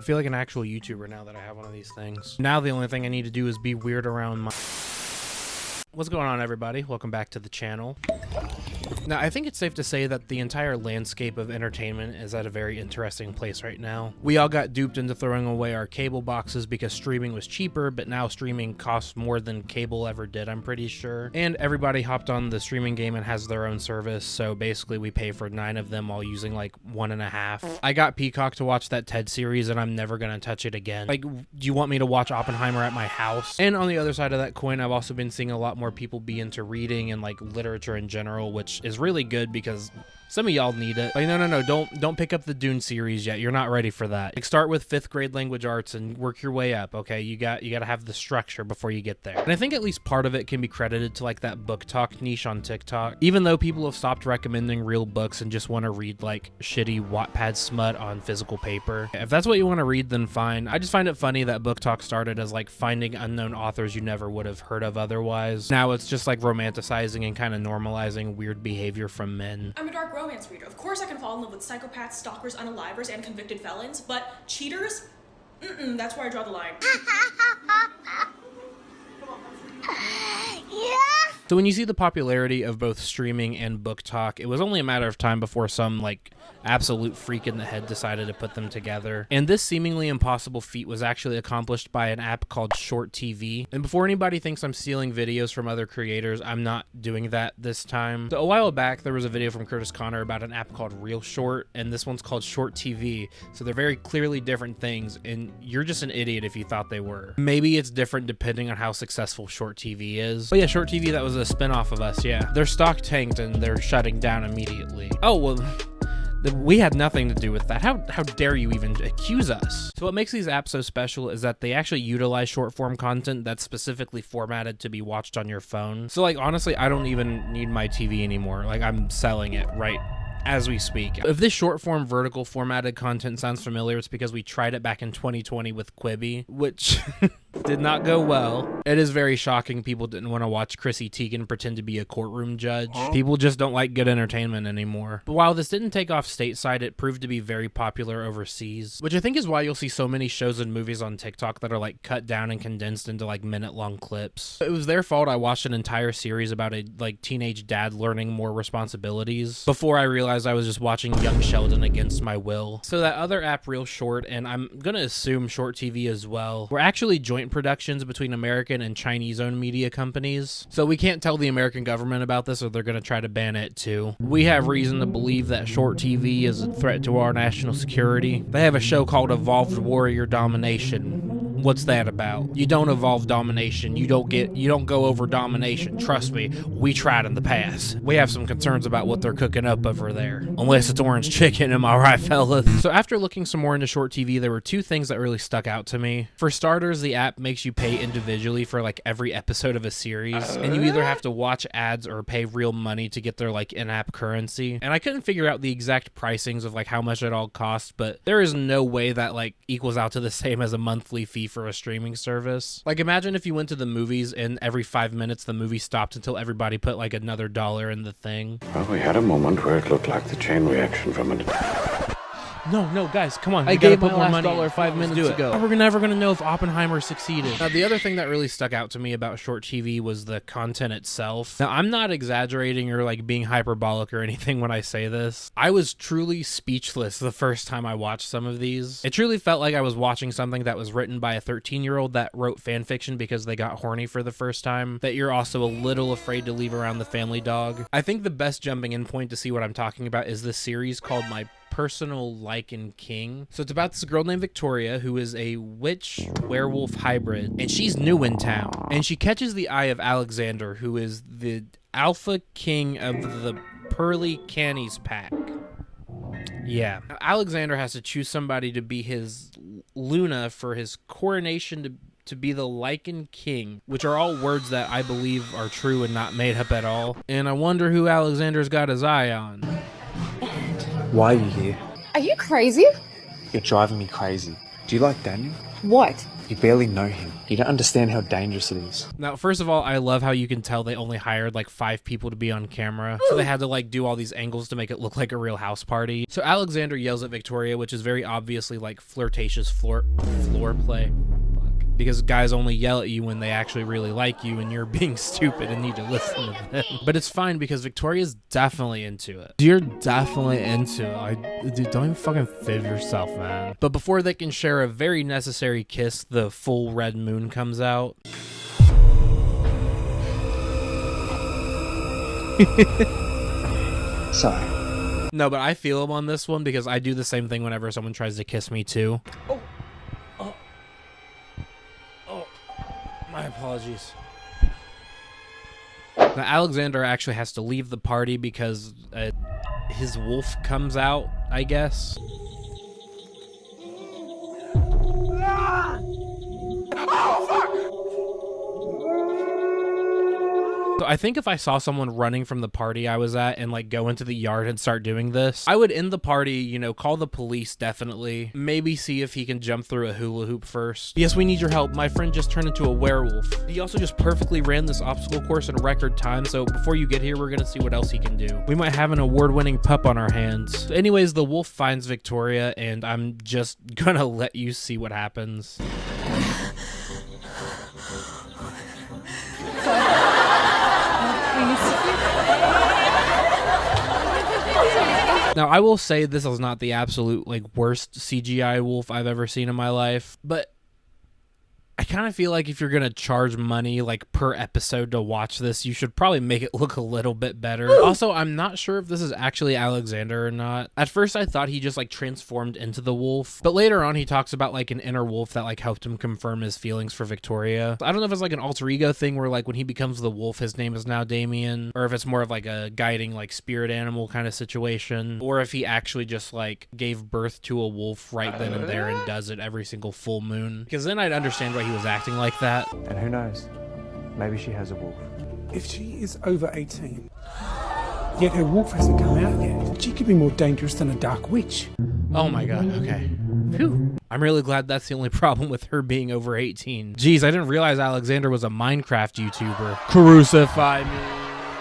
I feel like an actual YouTuber now that I have one of these things. Now the only thing I need to do is be weird around my... What's going on, everybody? Welcome back to the channel. Now, I think it's safe to say that the entire landscape of entertainment is at a very interesting place right now. We all got duped into throwing away our cable boxes because streaming was cheaper, but now streaming costs more than cable ever did, I'm pretty sure. And everybody hopped on the streaming game and has their own service, so basically we pay for 9 of them while using like 1.5. I got Peacock to watch that TED series and I'm never gonna touch it again. Like, do you want me to watch Oppenheimer at my house? And on the other side of that coin, I've also been seeing a lot more people be into reading and like literature in general, which is really good because some of y'all need it. Like, no, don't pick up the Dune series yet. You're not ready for that. Like, start with 5th grade language arts and work your way up, okay? You got to have the structure before you get there. And I think at least part of it can be credited to like that Booktok niche on TikTok. Even though people have stopped recommending real books and just want to read like shitty Wattpad smut on physical paper. If that's what you want to read, then fine. I just find it funny that Booktok started as like finding unknown authors you never would have heard of otherwise. Now it's just like romanticizing and kind of normalizing weird behavior from men. I'm a dark romance reader. Of course I can fall in love with psychopaths, stalkers, unalivers, and convicted felons, but cheaters? That's where I draw the line. So when you see the popularity of both streaming and Booktok, it was only a matter of time before some like absolute freak in the head decided to put them together. And this seemingly impossible feat was actually accomplished by an app called Short TV. And before anybody thinks I'm stealing videos from other creators, I'm not doing that this time. So a while back, there was a video from Curtis Connor about an app called ReelShort, and this one's called Short TV. So they're very clearly different things, and you're just an idiot if you thought they were. Maybe it's different depending on how successful Short TV is. But yeah, Short TV, that was a spin-off of us, yeah. Their stock tanked and they're shutting down immediately. Oh, well... we had nothing to do with that. How dare you even accuse us? So what makes these apps so special is that they actually utilize short form content that's specifically formatted to be watched on your phone. So like, honestly, I don't even need my TV anymore. Like, I'm selling it right as we speak. If this short form vertical formatted content sounds familiar, it's because we tried it back in 2020 with Quibi, which did not go well. It is very shocking people didn't want to watch Chrissy Teigen pretend to be a courtroom judge. People just don't like good entertainment anymore. But while this didn't take off stateside, it proved to be very popular overseas, which I think is why you'll see so many shows and movies on TikTok that are like cut down and condensed into like minute-long clips. It was their fault I watched an entire series about a like teenage dad learning more responsibilities before I realized I was just watching young Sheldon against my will. So that other app, ReelShort, and I'm gonna assume Short TV as well, were actually joint productions between American and Chinese-owned media companies. So we can't tell the American government about this or they're gonna try to ban it too. We have reason to believe that Short TV is a threat to our national security. They have a show called Evolved Warrior Domination. What's that about? You don't evolve domination. You don't go over domination. Trust me, we tried in the past. We have some concerns about what they're cooking up over there. Unless it's orange chicken, am I right, fellas? So after looking some more into Short TV, there were 2 things that really stuck out to me. For starters, the app makes you pay individually for like every episode of a series, and you either have to watch ads or pay real money to get their like in-app currency. And I couldn't figure out the exact pricings of like how much it all costs, but there is no way that like equals out to the same as a monthly fee for a streaming service. Like, imagine if you went to the movies and every 5 minutes the movie stopped until everybody put like another $1 in the thing. Well, we had a moment where it looked like the chain reaction from it. No, guys, come on. I gave my last $1 5 minutes ago. We're never going to know if Oppenheimer succeeded. Now, the other thing that really stuck out to me about Short TV was the content itself. Now, I'm not exaggerating or like being hyperbolic or anything when I say this. I was truly speechless the first time I watched some of these. It truly felt like I was watching something that was written by a 13-year-old that wrote fanfiction because they got horny for the first time, that you're also a little afraid to leave around the family dog. I think the best jumping in point to see what I'm talking about is this series called My Personal Lycan King. So it's about this girl named Victoria who is a witch werewolf hybrid, and she's new in town, and she catches the eye of Alexander, who is the alpha king of the Pearly Cannies pack. Yeah, Alexander has to choose somebody to be his Luna for his coronation to be the Lycan King, which are all words that I believe are true and not made up at all. And I wonder who Alexander's got his eye on. Why are you here? Are you crazy? You're driving me crazy. Do you like Daniel? What? You barely know him. You don't understand how dangerous it is. Now, first of all, I love how you can tell they only hired like 5 people to be on camera. So they had to like do all these angles to make it look like a real house party. So Alexander yells at Victoria, which is very obviously like flirtatious floor play. Because guys only yell at you when they actually really like you and you're being stupid and need to listen to them. But it's fine because Victoria's definitely into it. You're definitely into it. Dude, don't even fucking fib yourself, man. But before they can share a very necessary kiss, the full red moon comes out. Sorry. No, but I feel him on this one because I do the same thing whenever someone tries to kiss me too. My apologies. Now, Alexander actually has to leave the party because his wolf comes out, I guess. So I think if I saw someone running from the party I was at and like go into the yard and start doing this, I would end the party, you know, call the police definitely, maybe see if he can jump through a hula hoop first. Yes, we need your help. My friend just turned into a werewolf. He also just perfectly ran this obstacle course in record time, so before you get here, we're gonna see what else he can do. We might have an award-winning pup on our hands. Anyways, the wolf finds Victoria, and I'm just gonna let you see what happens. Now, I will say this is not the absolute, like, worst CGI wolf I've ever seen in my life, but I kind of feel like if you're going to charge money, like, per episode to watch this, you should probably make it look a little bit better. Also, I'm not sure if this is actually Alexander or not. At first, I thought he just, like, transformed into the wolf, but later on, he talks about, like, an inner wolf that, like, helped him confirm his feelings for Victoria. I don't know if it's, like, an alter ego thing where, like, when he becomes the wolf, his name is now Damien, or if it's more of, like, a guiding, like, spirit animal kind of situation, or if he actually just, like, gave birth to a wolf right then and there and does it every single full moon. Because then I'd understand why he was acting like that. And who knows? Maybe she has a wolf. If she is over 18, yet her wolf hasn't come out yet, she could be more dangerous than a dark witch. Oh my god, okay. Phew. I'm really glad that's the only problem with her being over 18. Jeez, I didn't realize Alexander was a Minecraft YouTuber. Crucify me.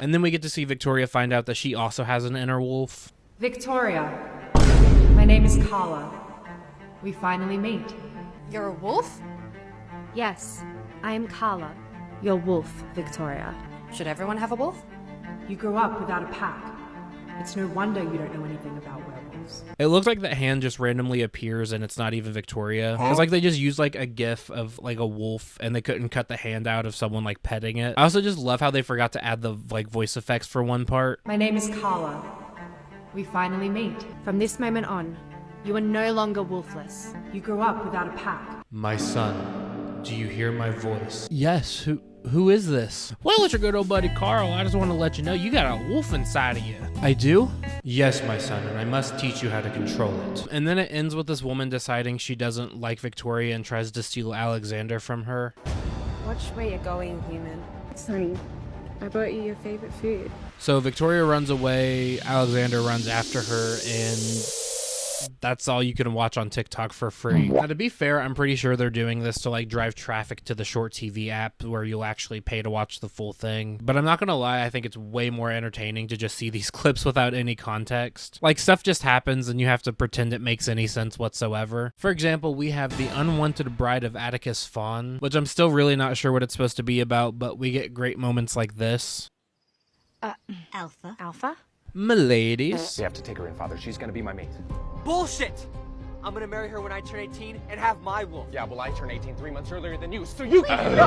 And then we get to see Victoria find out that she also has an inner wolf. Victoria, my name is Kala. We finally meet. You're a wolf? Yes, I am Kala, your wolf, Victoria. Should everyone have a wolf? You grew up without a pack. It's no wonder you don't know anything about werewolves. It looks like the hand just randomly appears and it's not even Victoria. It's like they just used like a gif of like a wolf and they couldn't cut the hand out of someone like petting it. I also just love how they forgot to add the like voice effects for one part. My name is Kala. We finally meet. From this moment on, you are no longer wolfless. You grew up without a pack. My son, do you hear my voice? Yes, who is this? Well, it's your good old buddy Carl. I just want to let you know you got a wolf inside of you. I do? Yes, my son, and I must teach you how to control it. And then it ends with this woman deciding she doesn't like Victoria and tries to steal Alexander from her. Watch where you're going, human. Sonny, I brought you your favorite food. So Victoria runs away, Alexander runs after her, and that's all you can watch on TikTok for free. Now, to be fair, I'm pretty sure they're doing this to like drive traffic to the Short TV app where you'll actually pay to watch the full thing. But I'm not gonna lie, I think it's way more entertaining to just see these clips without any context. Like, stuff just happens and you have to pretend it makes any sense whatsoever. For example, we have the unwanted bride of Atticus, Fawn, which I'm still really not sure what it's supposed to be about, but we get great moments like this. Alpha? Alpha? M'ladies. We have to take her in, Father. She's gonna be my mate. Bullshit! I'm gonna marry her when I turn 18 and have my wolf. Yeah, well, I turned 18 3 months earlier than you, so you can.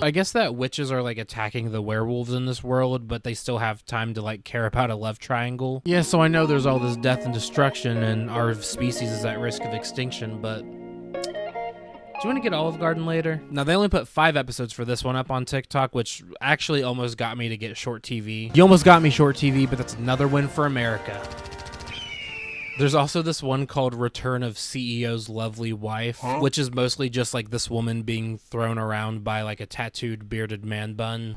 I guess that witches are like attacking the werewolves in this world, but they still have time to like care about a love triangle. Yeah, so I know there's all this death and destruction and our species is at risk of extinction, but do you want to get Olive Garden later? Now, they only put 5 episodes for this one up on TikTok, which actually almost got me to get Short TV. You almost got me, Short TV, but that's another win for America. There's also this one called Return of CEO's Lovely Wife, which is mostly just like this woman being thrown around by like a tattooed bearded man bun.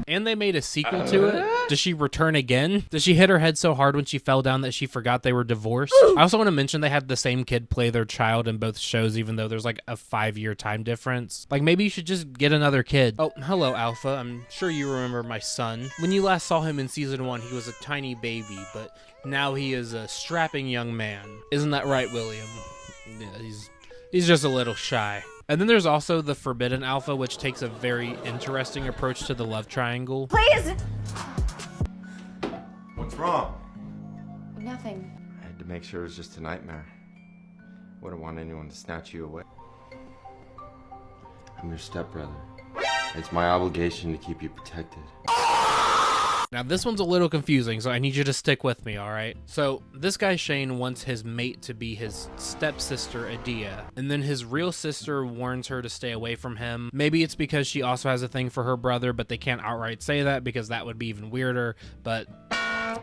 And they made a sequel to it. Does she return again? Does she hit her head so hard when she fell down that she forgot they were divorced? I also want to mention they had the same kid play their child in both shows, even though there's like a 5-year time difference. Like, maybe you should just get another kid. Oh, hello, Alpha. I'm sure you remember my son. When you last saw him in season 1, he was a tiny baby, but now he is a strapping young man. Isn't that right, William? Yeah, he's just a little shy. And then there's also the Forbidden Alpha, which takes a very interesting approach to the love triangle. Please! What's wrong? Nothing. I had to make sure it was just a nightmare. Wouldn't want anyone to snatch you away. I'm your stepbrother. It's my obligation to keep you protected. Now this one's a little confusing, so I need you to stick with me, alright? So, this guy Shane wants his mate to be his stepsister, Adia, and then his real sister warns her to stay away from him. Maybe it's because she also has a thing for her brother, but they can't outright say that because that would be even weirder, but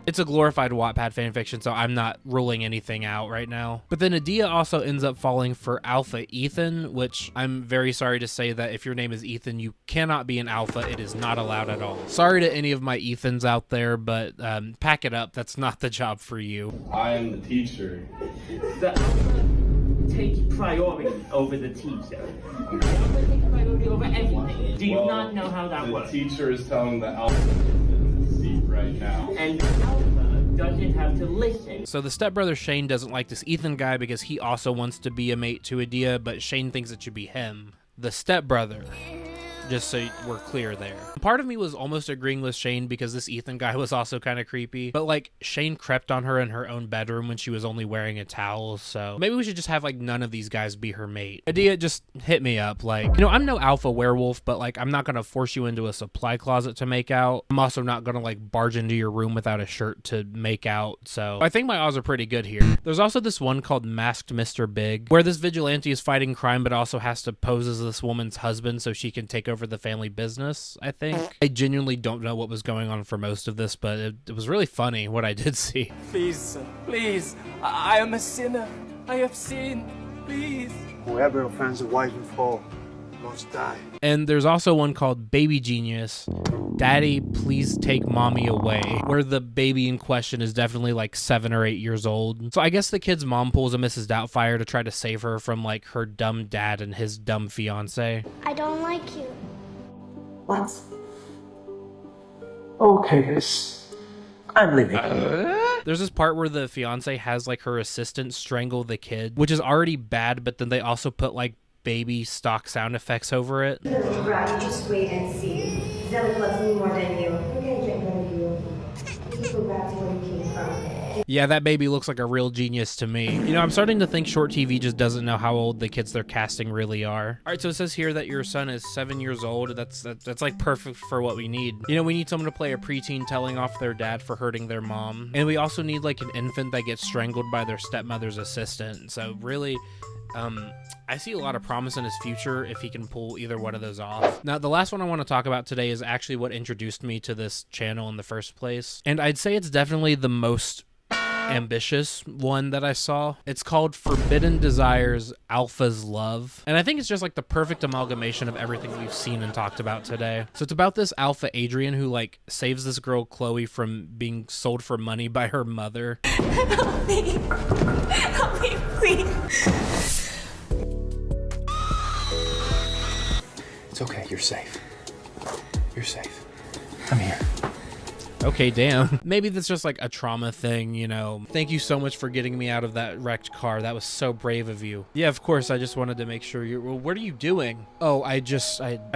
it's a glorified Wattpad fanfiction, so I'm not ruling anything out right now. But then Adia also ends up falling for Alpha Ethan, which I'm very sorry to say that if your name is Ethan, you cannot be an alpha. It is not allowed at all. Sorry to any of my Ethans out there, but pack it up. That's not the job for you. I am the teacher. The alpha takes priority over the teacher. The alpha takes priority over everything. Do you not know how that works? The teacher is telling the alpha seat right now. And the alpha doesn't have to listen. So the stepbrother Shane doesn't like this Ethan guy because he also wants to be a mate to Adia, but Shane thinks it should be him, the stepbrother. Just so we're clear there. Part of me was almost agreeing with Shane because this Ethan guy was also kind of creepy. But like, Shane crept on her in her own bedroom when she was only wearing a towel. So maybe we should just have like none of these guys be her mate. Adia, just hit me up. Like, you know, I'm no alpha werewolf, but like, I'm not going to force you into a supply closet to make out. I'm also not going to like barge into your room without a shirt to make out. So I think my odds are pretty good here. There's also this one called Masked Mr. Big, where this vigilante is fighting crime, but also has to pose as this woman's husband so she can take over the family business, I think. I genuinely don't know what was going on for most of this, but it was really funny what I did see. Please, sir, please. I am a sinner. I have sinned. Please. Whoever offends a wife and foe must die. And there's also one called Baby Genius. Daddy, please take mommy away, where the baby in question is definitely like 7 or 8 years old. So I guess the kid's mom pulls a Mrs. Doubtfire to try to save her from like her dumb dad and his dumb fiance. I don't like you. What? Okay, I'm leaving. There's this part where the fiance has like her assistant strangle the kid, which is already bad, but then they also put like baby stock sound effects over it. Little brat, just wait and see. Zelig loves me more than you. I'm gonna get rid of you. Just go back to where you came from. Yeah, that baby looks like a real genius to me. You know, I'm starting to think Short TV just doesn't know how old the kids they're casting really are. All right, so it says here that your son is 7 years old. That's like perfect for what we need. You know, we need someone to play a preteen telling off their dad for hurting their mom. And we also need like an infant that gets strangled by their stepmother's assistant. So really, I see a lot of promise in his future if he can pull either one of those off. Now, the last one I want to talk about today is actually what introduced me to this channel in the first place. And I'd say it's definitely the most ambitious one that I saw. It's called Forbidden Desires Alpha's Love, and I think it's just like the perfect amalgamation of everything we've seen and talked about today. So it's about this Alpha Adrian who like saves this girl Chloe from being sold for money by her mother. Help me, please. It's okay, you're safe. You're safe. I'm here. Okay, damn. Maybe that's just like a trauma thing, you know. Thank you so much for getting me out of that wrecked car. That was so brave of you. Yeah, of course, I just wanted to make sure you're... Well, what are you doing? Oh, I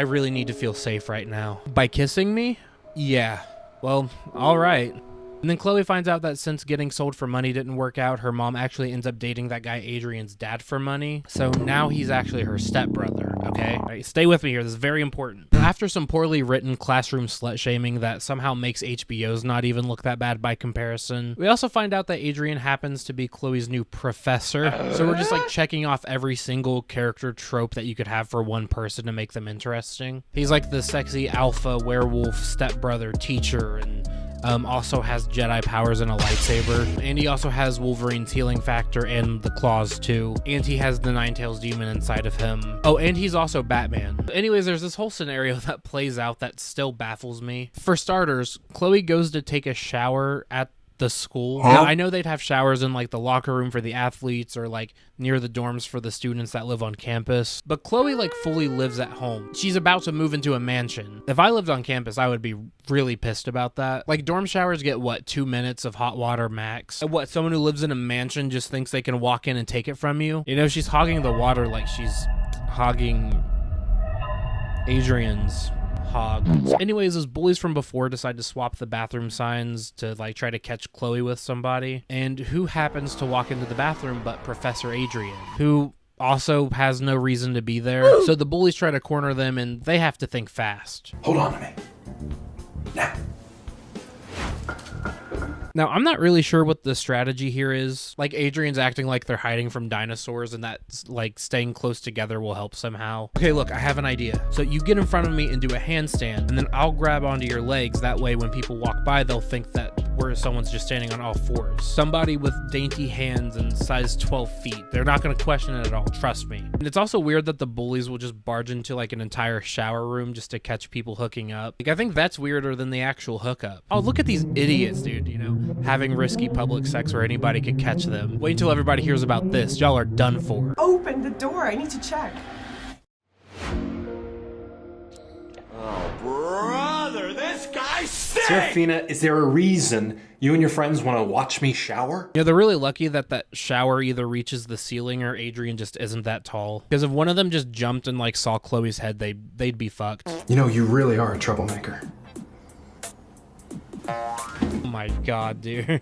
really need to feel safe right now. By kissing me? Yeah. Well, all right. And then Chloe finds out that since getting sold for money didn't work out, her mom actually ends up dating that guy Adrian's dad for money. So now he's actually her stepbrother, okay? All right, stay with me here. This is very important. After some poorly written classroom slut-shaming that somehow makes HBO's not even look that bad by comparison, we also find out that Adrian happens to be Chloe's new professor. So we're just like checking off every single character trope that you could have for one person to make them interesting. He's like the sexy alpha werewolf stepbrother teacher and also has Jedi powers and a lightsaber. And he also has Wolverine's healing factor and the claws too. And he has the Nine-Tails demon inside of him. Oh, and he's also Batman. Anyways, there's this whole scenario that plays out that still baffles me. For starters, Chloe goes to take a shower at the school. Now, I know they'd have showers in like the locker room for the athletes or like near the dorms for the students that live on campus, but Chloe like fully lives at home. She's about to move into a mansion. If I lived on campus, I would be really pissed about that. Like, dorm showers get what, 2 minutes of hot water max? And what, someone who lives in a mansion just thinks they can walk in and take it from you? You know, she's hogging the water like she's hogging Adrian's hog. Anyways, those bullies from before decide to swap the bathroom signs to like try to catch Chloe with somebody. And who happens to walk into the bathroom but Professor Adrian, who also has no reason to be there. So the bullies try to corner them and they have to think fast. Hold on to me. Now, I'm not really sure what the strategy here is. Like, Adrian's acting like they're hiding from dinosaurs and that, like, staying close together will help somehow. Okay, look, I have an idea. So you get in front of me and do a handstand, and then I'll grab onto your legs. That way, when people walk by, they'll think that someone's just standing on all fours. Somebody with dainty hands and size 12 feet. They're not going to question it at all, trust me. And it's also weird that the bullies will just barge into, like, an entire shower room just to catch people hooking up. Like, I think that's weirder than the actual hookup. Oh, look at these idiots, dude, you know? Having risky public sex where anybody could catch them. Wait until everybody hears about this. Y'all are done for. Open the door. I need to check. Oh, brother, this guy stinks! Serafina, is there a reason you and your friends want to watch me shower? You know, they're really lucky that that shower either reaches the ceiling or Adrian just isn't that tall. Because if one of them just jumped and like saw Chloe's head, they'd be fucked. You know, you really are a troublemaker. Oh my god, dude.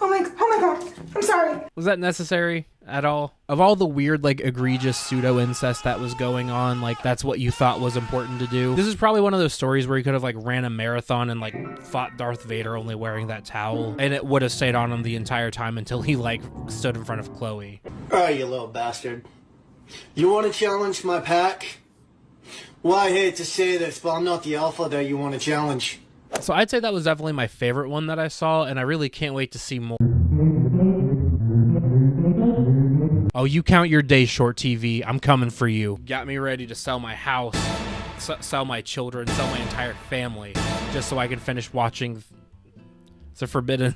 Oh my god, I'm sorry. Was that necessary at all? Of all the weird, like, egregious pseudo-incest that was going on, like, that's what you thought was important to do. This is probably one of those stories where he could have, like, ran a marathon and, like, fought Darth Vader only wearing that towel. And it would have stayed on him the entire time until he, like, stood in front of Chloe. Alright, you little bastard. You want to challenge my pack? Well, I hate to say this, but I'm not the alpha that you want to challenge. So I'd say that was definitely my favorite one that I saw, and I really can't wait to see more. Oh, you count your days, Short TV. I'm coming for you. Got me ready to sell my house, sell my children, sell my entire family, just so I can finish watching the Forbidden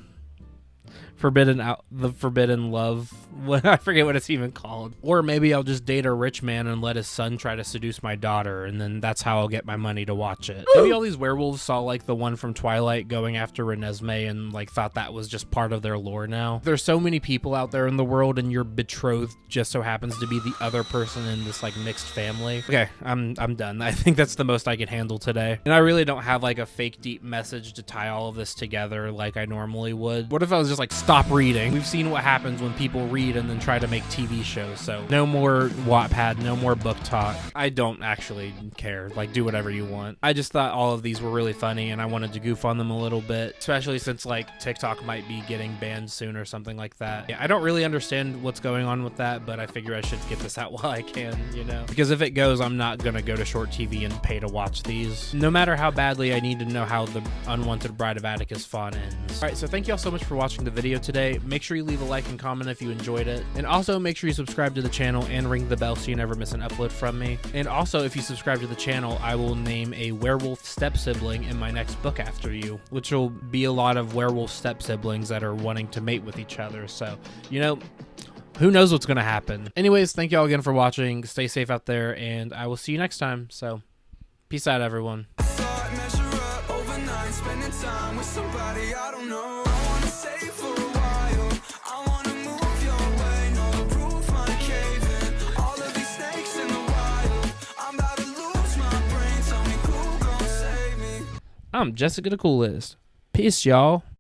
Love. I forget what it's even called. Or maybe I'll just date a rich man and let his son try to seduce my daughter, and then that's how I'll get my money to watch it. Maybe all these werewolves saw like the one from Twilight going after Renesmee and like thought that was just part of their lore now. There's so many people out there in the world, and your betrothed just so happens to be the other person in this like mixed family. Okay, I'm done. I think that's the most I can handle today. And I really don't have like a fake deep message to tie all of this together like I normally would. What if I was just like, stop reading? We've seen what happens when people read and then try to make TV shows. So no more Wattpad, no more Booktok. I don't actually care. Like, do whatever you want. I just thought all of these were really funny and I wanted to goof on them a little bit, especially since like TikTok might be getting banned soon or something like that. Yeah, I don't really understand what's going on with that, but I figure I should get this out while I can, you know? Because if it goes, I'm not gonna go to Short TV and pay to watch these. No matter how badly I need to know how the Unwanted Bride of Atticus Fawn ends. Alright, so thank you all so much for watching the video today. Make sure you leave a like and comment if you enjoyed it. And also make sure you subscribe to the channel and ring the bell so you never miss an upload from me. And also, if you subscribe to the channel, I will name a werewolf step-sibling in my next book after you, which will be a lot of werewolf step-siblings that are wanting to mate with each other. So, you know, who knows what's going to happen. Anyways, thank you all again for watching. Stay safe out there, and I will see you next time. So, peace out, everyone. I'm Jessica the Coolest. Peace, y'all.